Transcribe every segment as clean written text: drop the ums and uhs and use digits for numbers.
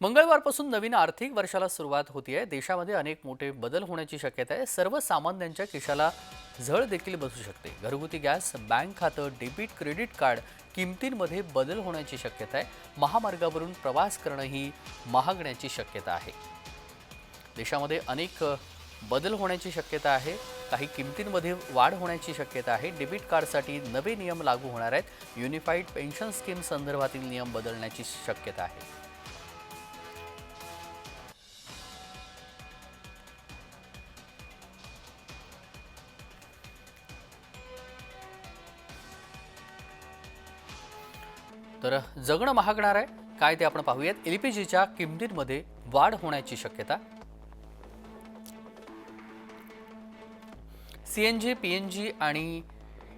मंगळवारपासून नवीन आर्थिक वर्षाला सुरुवात होतीये. देशामध्ये अनेक मोठे बदल होण्याची शक्यता आहे. सर्वसामान्यांच्या खिशाला झळ देखील बसू शकते. घरगुती गॅस, बँक खातं, डेबिट, क्रेडिट कार्ड किमतींमध्ये बदल होण्याची शक्यता आहे. महामार्गावरून प्रवास करणंही महागण्याची शक्यता आहे. देशामध्ये अनेक बदल होण्याची शक्यता आहे. काही किमतींमध्ये वाढ होण्याची शक्यता आहे. डेबिट कार्डसाठी नवे नियम लागू होणार आहेत. युनिफाईड पेन्शन स्कीम संदर्भातील नियम बदलण्याची शक्यता आहे. तर जगणं महागणार आहे. काय ते आपण पाहूयात. एलपीजीच्या किमतींमध्ये वाढ होण्याची शक्यता. सीएनजी, पीएनजी आणि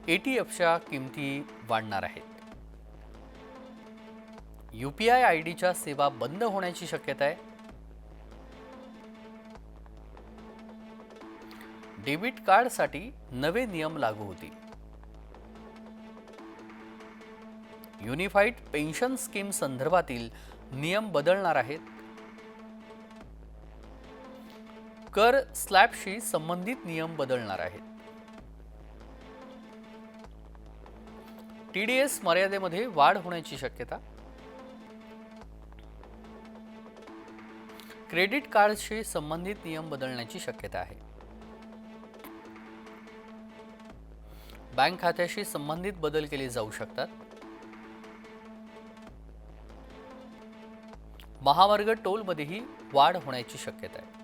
एटीएफच्या किमती वाढणार आहेत. यूपीआय आयडीच्या सेवा बंद होण्याची शक्यता आहे. डेबिट कार्डसाठी नवे नियम लागू होतील. युनिफाईड पेन्शन स्कीम संदर्भातील नियम बदलणार आहेत. कर स्लॅबशी संबंधित नियम बदलणार आहेत. टीडीएस मर्यादेमध्ये वाढ होण्याची शक्यता. क्रेडिट कार्डशी संबंधित नियम बदलण्याची शक्यता आहे. बँक खात्याशी संबंधित बदल केले जाऊ शकतात. महामार्ग टोलमध्येही वाढ होण्याची शक्यता आहे.